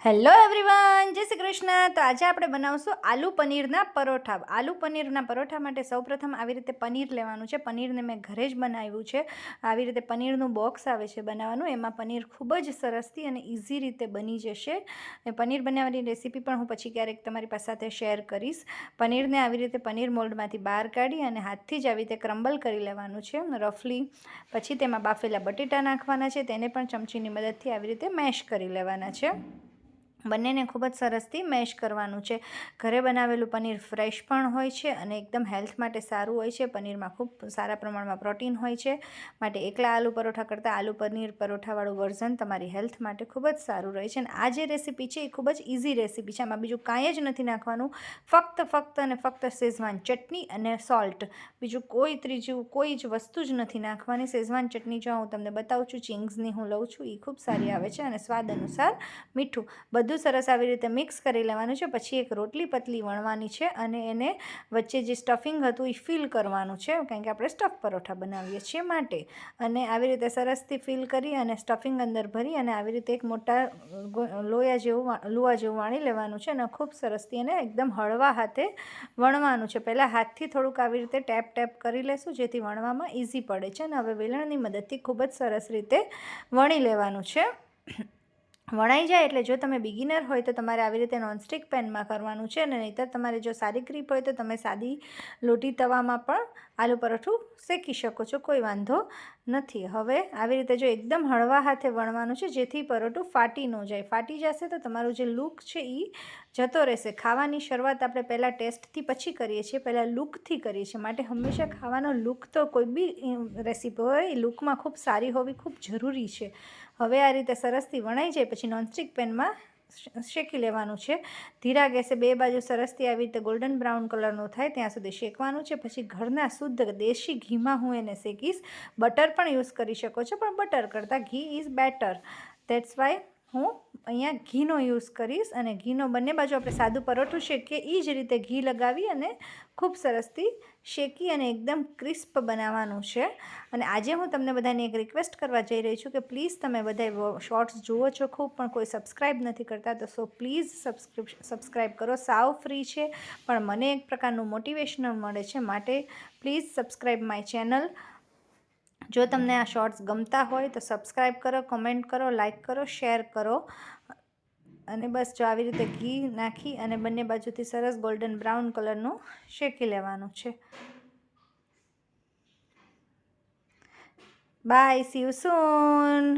Hello everyone, જય શ્રી કૃષ્ણ. તો આજે આપણે બનાવશું આલુ પનીરના પરોઠા. આલુ પનીરના પરોઠા માટે સૌપ્રથમ આવી રીતે પનીર લેવાનું છે. પનીરને મેં ઘરે જ બનાવ્યું છે. આવી રીતે પનીરનું બોક્સ આવે છે બનાવવાનું. એમાં પનીર ખૂબ જ સરસથી અને ઇઝી રીતે બની જશે. પનીર બનાવવાની રેસીપી પણ હું પછી ક્યારેક તમારી પાસે સાથે શેર કરીશ. પનીરને આવી રીતે પનીર મોલ્ડમાંથી બહાર કાઢી અને હાથથી જ આવી રીતે ક્રમ્બલ કરી લેવાનું છે રફલી. પછી તેમાં બાફેલા બટેટા નાખવાના છે. તેને પણ ચમચીની મદદથી આવી રીતે મેશ કરી લેવાના છે. બંનેને ખૂબ જ સરસથી મેશ કરવાનું છે. ઘરે બનાવેલું પનીર ફ્રેશ પણ હોય છે અને એકદમ હેલ્થ માટે સારું હોય છે. પનીરમાં ખૂબ સારા પ્રમાણમાં પ્રોટીન હોય છે. માટે એકલા આલુ પરોઠા કરતાં આલુ પનીર પરોઠાવાળું વર્ઝન તમારી હેલ્થ માટે ખૂબ જ સારું રહે છે. અને આ જે રેસીપી છે એ ખૂબ જ ઇઝી રેસીપી છે. આમાં બીજું કાંઈ જ નથી નાખવાનું. ફક્ત શેઝવાન ચટણી અને સોલ્ટ. બીજું ત્રીજું કોઈ જ વસ્તુ જ નથી નાખવાની. શેઝવાન ચટણી જો હું તમને બતાવું છું, ચિંગ્સની હું લઉં છું, એ ખૂબ સારી આવે છે. અને સ્વાદ અનુસાર મીઠું. બધું સરસ આવી રીતે મિક્સ કરી લેવાનું છે. પછી એક રોટલી પતલી વણવાની છે અને એને વચ્ચે જે સ્ટફિંગ હતું એ ફિલ કરવાનું છે, કારણ કે આપણે સ્ટફ પરોઠા બનાવીએ છીએ માટે. અને આવી રીતે સરસથી ફિલ કરી અને સ્ટફિંગ અંદર ભરી અને આવી રીતે એક મોટા લુવા જેવું વાણી લેવાનું છે અને ખૂબ સરસથી એને એકદમ હળવા હાથે વણવાનું છે. પહેલાં હાથથી થોડુંક આવી રીતે ટેપ કરી લેશું, જેથી વણવામાં ઇઝી પડે છે. અને હવે વેલણની મદદથી ખૂબ જ સરસ રીતે વણી લેવાનું છે. વણાઈ જાય એટલે જો તમે બિગિનર હોય તો તમારે આવી રીતે નોનસ્ટિક પેનમાં કરવાનું છે. અને નહીંતર તમારે જો સાદી ગ્રીપ હોય તો તમે સાદી લોટી તવામાં પણ આલુ પરોઠું શેકી શકો છો, કોઈ વાંધો નથી. હવે આવી રીતે જો એકદમ હળવા હાથે વણવાનું છે, જેથી પરોઠું ફાટી ન જાય. ફાટી જશે તો તમારું જે લુક છે એ જતો રહેશે. ખાવાની શરૂઆત આપણે પહેલાં ટેસ્ટથી પછી કરીએ છીએ, પહેલાં લુકથી કરીએ છીએ. માટે હંમેશા ખાવાનો લુક તો કોઈ બી રેસીપી હોય એ લુકમાં ખૂબ સારી હોવી ખૂબ જરૂરી છે. હવે આ રીતે સરસથી વણાઈ જાય પછી નોનસ્ટિક પેનમાં શેકી લેવાનું છે. ધીરા ગેસે બે બાજુ સરસથી આવી રીતે ગોલ્ડન બ્રાઉન કલરનું થાય ત્યાં સુધી શેકવાનું છે. પછી ઘરના શુદ્ધ દેશી ઘીમાં હું એને શેકીશ. બટર પણ યુઝ કરી શકો છો, પણ બટર કરતાં ઘી ઇઝ બેટર. દેટ્સ વાય હું અહીંયા ઘીનો યુઝ કરીશ. અને ઘીનો બંને બાજુ આપણે સાદું પરોઠું શેકીએ એ જ રીતે ઘી લગાવી અને ખૂબ સરસથી શેકી અને એકદમ ક્રિસ્પ બનાવવાનું છે. અને આજે હું તમને બધાને એક રિક્વેસ્ટ કરવા જઈ રહી છું કે પ્લીઝ તમે બધા શોર્ટ્સ જુઓ છો ખૂબ, પણ કોઈ સબસ્ક્રાઈબ નથી કરતા, તો સો પ્લીઝ સબસ્ક્રાઈબ કરો. સાવ ફ્રી છે, પણ મને એક પ્રકારનું મોટિવેશન મળે છે. માટે પ્લીઝ સબસ્ક્રાઈબ માય ચેનલ. જો તમને આ શોર્ટ્સ ગમતા હોય તો સબસ્ક્રાઈબ કરો, કમેન્ટ કરો, લાઈક કરો, શેર કરો. અને બસ જો આવી રીતે ઘી નાખી અને બંને બાજુથી સરસ ગોલ્ડન બ્રાઉન કલરનું શેકી લેવાનું છે. Bye, see you soon.